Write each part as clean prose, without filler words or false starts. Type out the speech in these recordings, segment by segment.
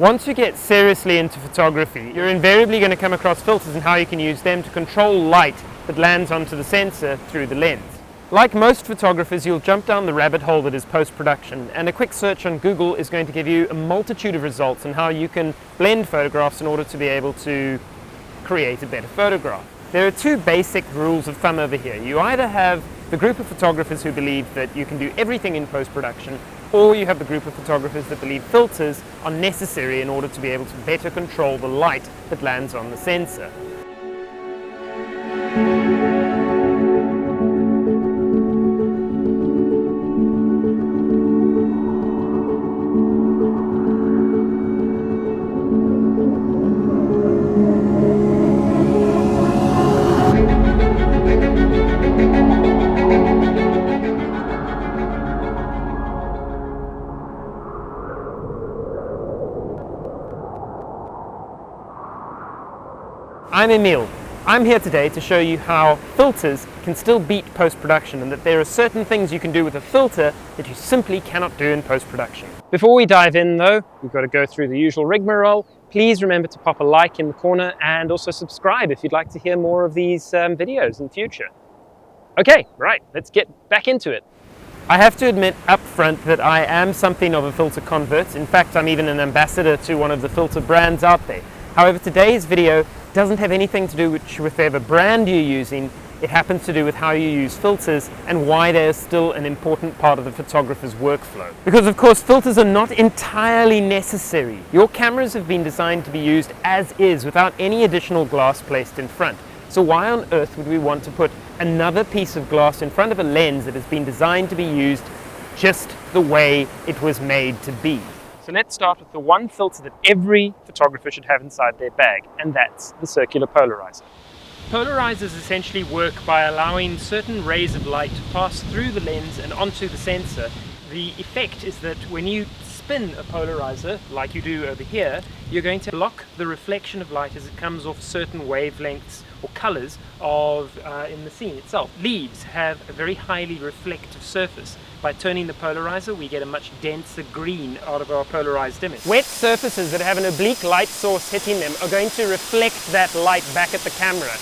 Once you get seriously into photography, you're invariably going to come across filters and how you can use them to control light that lands onto the sensor through the lens. Like most photographers, you'll jump down the rabbit hole that is post-production, and a quick search on Google is going to give you a multitude of results on how you can blend photographs in order to be able to create a better photograph. There are two basic rules of thumb over here. You either have the group of photographers who believe that you can do everything in post-production, or you have the group of photographers that believe filters are necessary in order to be able to better control the light that lands on the sensor. I'm Emil. I'm here today to show you how filters can still beat post-production, and that there are certain things you can do with a filter that you simply cannot do in post-production. Before we dive in though, we've got to go through the usual rigmarole. Please remember to pop a like in the corner and also subscribe if you'd like to hear more of these videos in future. Okay, right, let's get back into it. I have to admit up front that I am something of a filter convert. In fact, I'm even an ambassador to one of the filter brands out there. However, today's video doesn't have anything to do with whatever brand you're using. It happens to do with how you use filters and why they're still an important part of the photographer's workflow. Because of course, filters are not entirely necessary. Your cameras have been designed to be used as is without any additional glass placed in front. So why on earth would we want to put another piece of glass in front of a lens that has been designed to be used just the way it was made to be? So let's start with the one filter that every photographer should have inside their bag, and that's the Circular Polariser. Polarizers essentially work by allowing certain rays of light to pass through the lens and onto the sensor. The effect is that when you spin a polarizer, like you do over here, you're going to block the reflection of light as it comes off certain wavelengths or colors in the scene itself. Leaves have a very highly reflective surface. By turning the polarizer, we get a much denser green out of our polarized image. Wet surfaces that have an oblique light source hitting them are going to reflect that light back at the camera.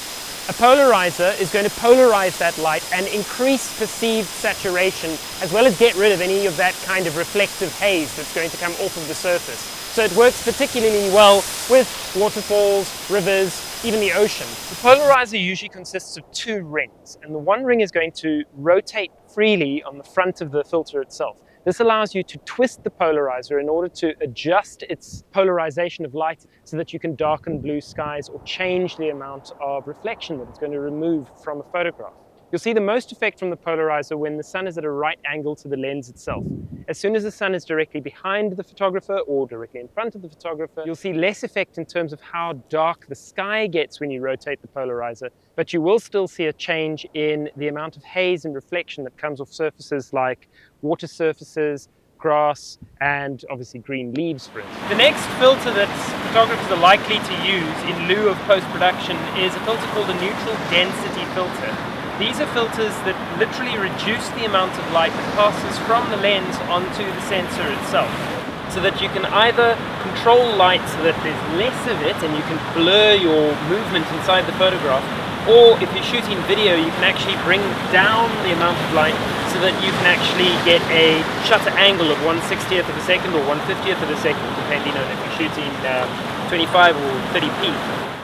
A polarizer is going to polarize that light and increase perceived saturation, as well as get rid of any of that kind of reflective haze that's going to come off of the surface. So it works particularly well with waterfalls, rivers, even the ocean. The polarizer usually consists of two rings, and the one ring is going to rotate freely on the front of the filter itself. This allows you to twist the polarizer in order to adjust its polarization of light so that you can darken blue skies or change the amount of reflection that it's going to remove from a photograph. You'll see the most effect from the polarizer when the sun is at a right angle to the lens itself. As soon as the sun is directly behind the photographer or directly in front of the photographer, you'll see less effect in terms of how dark the sky gets when you rotate the polarizer, but you will still see a change in the amount of haze and reflection that comes off surfaces like water surfaces, grass, and obviously green leaves, for instance. The next filter that photographers are likely to use in lieu of post-production is a filter called a neutral density filter. These are filters that literally reduce the amount of light that passes from the lens onto the sensor itself, so that you can either control light so that there's less of it and you can blur your movement inside the photograph, or if you're shooting video, you can actually bring down the amount of light so that you can actually get a shutter angle of 1/60th of a second or 1/50th of a second, depending on if you're shooting 25 or 30p.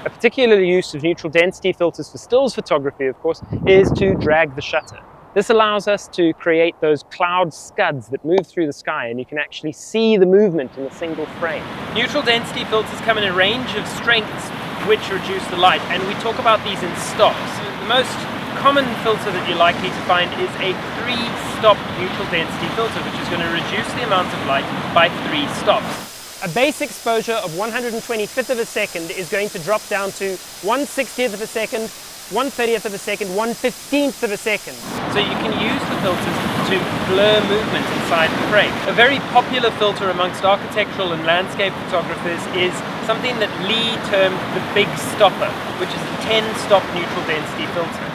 A particular use of neutral density filters for stills photography, of course, is to drag the shutter. This allows us to create those cloud scuds that move through the sky, and you can actually see the movement in a single frame. Neutral density filters come in a range of strengths which reduce the light, and we talk about these in stops. The most common filter that you're likely to find is a 3-stop neutral density filter, which is going to reduce the amount of light by 3 stops. A base exposure of 1/125th of a second is going to drop down to 1/60th of a second, 1/30th of a second, 1/15th of a second. So you can use the filters to blur movement inside the frame. A very popular filter amongst architectural and landscape photographers is something that Lee termed the Big Stopper, which is a 10-stop neutral density filter.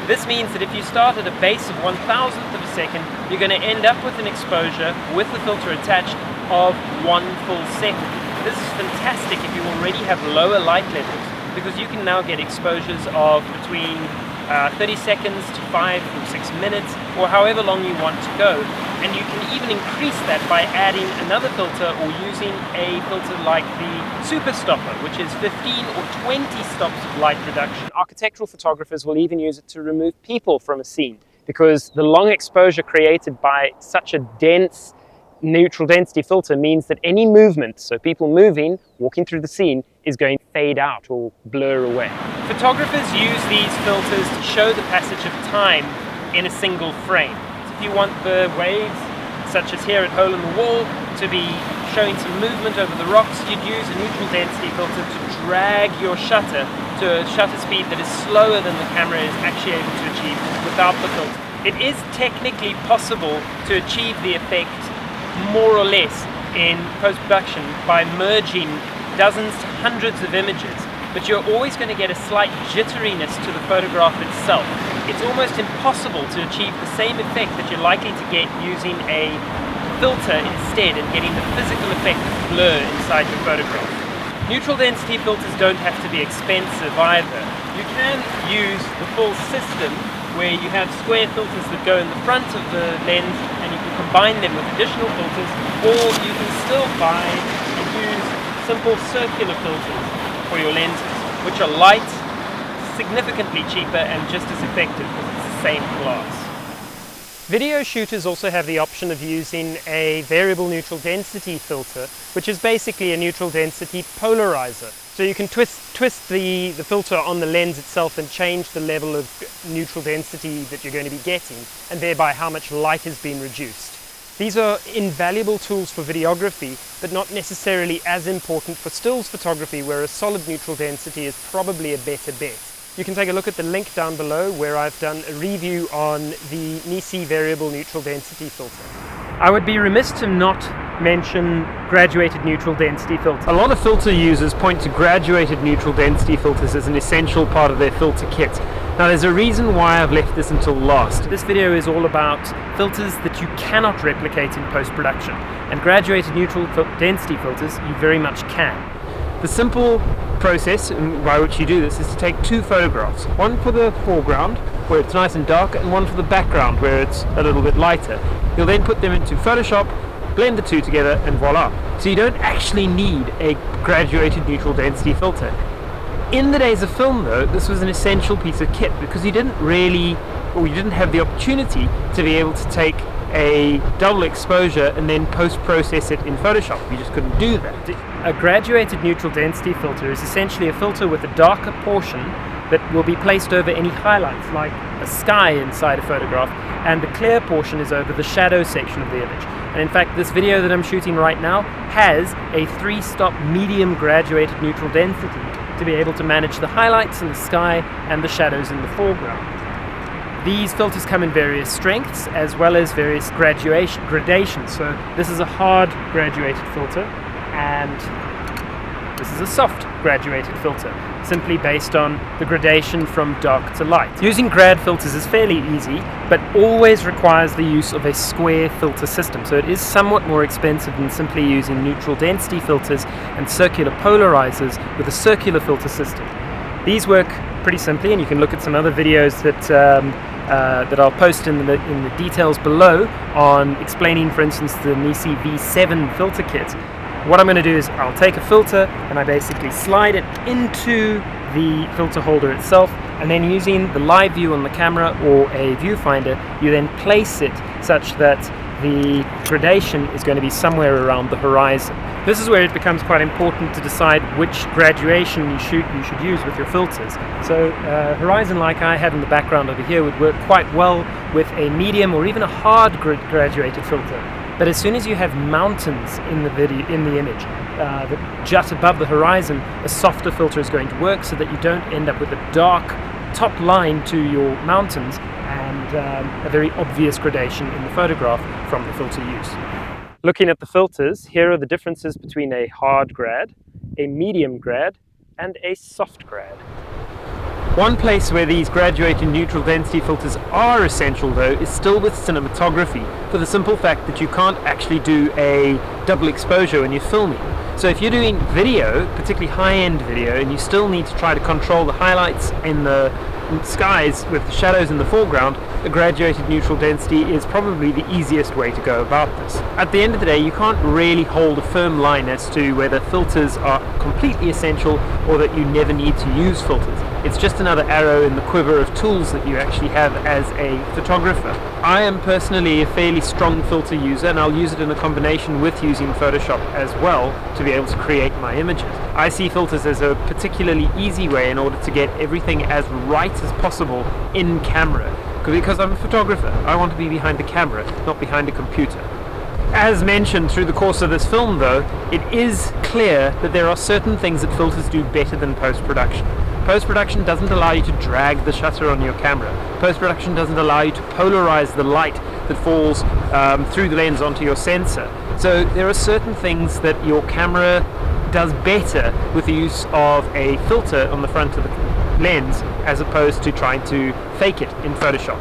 This means that if you start at a base of 1/1000th of a second, you're going to end up with an exposure with the filter attached of 1 full second. This is fantastic if you already have lower light levels, because you can now get exposures of between 30 seconds to 5 or 6 minutes, or however long you want to go. And you can even increase that by adding another filter or using a filter like the Super Stopper, which is 15 or 20 stops of light reduction. Architectural photographers will even use it to remove people from a scene, because the long exposure created by such a dense neutral density filter means that any movement, so people moving, walking through the scene, is going to fade out or blur away. Photographers use these filters to show the passage of time in a single frame. So if you want the waves, such as here at Hole in the Wall, to be showing some movement over the rocks, you'd use a neutral density filter to drag your shutter to a shutter speed that is slower than the camera is actually able to achieve without the filter. It is technically possible to achieve the effect more or less in post-production by merging dozens to hundreds of images, but you're always going to get a slight jitteriness to the photograph itself. It's almost impossible to achieve the same effect that you're likely to get using a filter instead and getting the physical effect of blur inside your photograph. Neutral density filters don't have to be expensive either. You can use the full system where you have square filters that go in the front of the lens and you can combine them with additional filters, or you can still buy and use simple circular filters for your lenses, which are light, significantly cheaper and just as effective because it's the same glass. Video shooters also have the option of using a variable neutral density filter, which is basically a neutral density polarizer. So you can twist the filter on the lens itself and change the level of neutral density that you're going to be getting, and thereby how much light has been reduced. These are invaluable tools for videography, but not necessarily as important for stills photography, where a solid neutral density is probably a better bet. You can take a look at the link down below where I've done a review on the Nisi variable neutral density filter. I would be remiss to not mention graduated neutral density filters. A lot of filter users point to graduated neutral density filters as an essential part of their filter kit. Now there's a reason why I've left this until last. This video is all about filters that you cannot replicate in post-production, and graduated neutral density filters you very much can. The simple process by which you do this is to take two photographs, one for the foreground where it's nice and dark and one for the background where it's a little bit lighter. You'll then put them into Photoshop, blend the two together, and voila. So you don't actually need a graduated neutral density filter. In the days of film though, this was an essential piece of kit because you didn't have the opportunity to be able to take a double exposure and then post-process it in Photoshop. You just couldn't do that. A graduated neutral density filter is essentially a filter with a darker portion that will be placed over any highlights, like a sky inside a photograph, and the clear portion is over the shadow section of the image. And in fact, this video that I'm shooting right now has a 3-stop medium graduated neutral density to be able to manage the highlights in the sky and the shadows in the foreground. These filters come in various strengths as well as various gradations. So this is a hard graduated filter and this is a soft graduated filter, simply based on the gradation from dark to light. Using grad filters is fairly easy, but always requires the use of a square filter system. So it is somewhat more expensive than simply using neutral density filters and circular polarizers with a circular filter system. These work pretty simply, and you can look at some other videos that I'll post in the details below on explaining, for instance, the Nisi V7 filter kit. What I'm going to do is I'll take a filter and I basically slide it into the filter holder itself, and then using the live view on the camera or a viewfinder, you then place it such that the gradation is going to be somewhere around the horizon. This is where it becomes quite important to decide which graduation you should use with your filters. So horizon, like I have in the background over here, would work quite well with a medium or even a hard graduated filter. But as soon as you have mountains in the image that jut above the horizon, a softer filter is going to work so that you don't end up with a dark top line to your mountains and a very obvious gradation in the photograph from the filter use. Looking at the filters, here are the differences between a hard grad, a medium grad, and a soft grad. One place where these graduated neutral density filters are essential though is still with cinematography, for the simple fact that you can't actually do a double exposure when you're filming. So if you're doing video, particularly high-end video, and you still need to try to control the highlights in the skies with the shadows in the foreground, a graduated neutral density is probably the easiest way to go about this. At the end of the day, you can't really hold a firm line as to whether filters are completely essential or that you never need to use filters. It's just another arrow in the quiver of tools that you actually have as a photographer. I am personally a fairly strong filter user, and I'll use it in a combination with using Photoshop as well to be able to create my images. I see filters as a particularly easy way in order to get everything as right as possible in camera. Because I'm a photographer, I want to be behind the camera, not behind a computer. As mentioned through the course of this film though, it is clear that there are certain things that filters do better than post-production. Post-production doesn't allow you to drag the shutter on your camera. Post-production doesn't allow you to polarize the light that falls through the lens onto your sensor. So there are certain things that your camera does better with the use of a filter on the front of the lens as opposed to trying to fake it in Photoshop.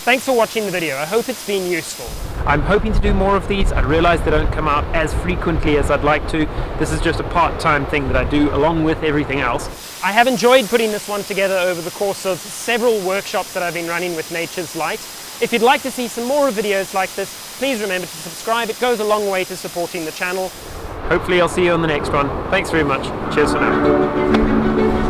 Thanks for watching the video. I hope it's been useful. I'm hoping to do more of these. I realize they don't come out as frequently as I'd like to. This is just a part-time thing that I do along with everything else. I have enjoyed putting this one together over the course of several workshops that I've been running with Nature's Light. If you'd like to see some more videos like this, please remember to subscribe. It goes a long way to supporting the channel. Hopefully I'll see you on the next one. Thanks very much. Cheers for now.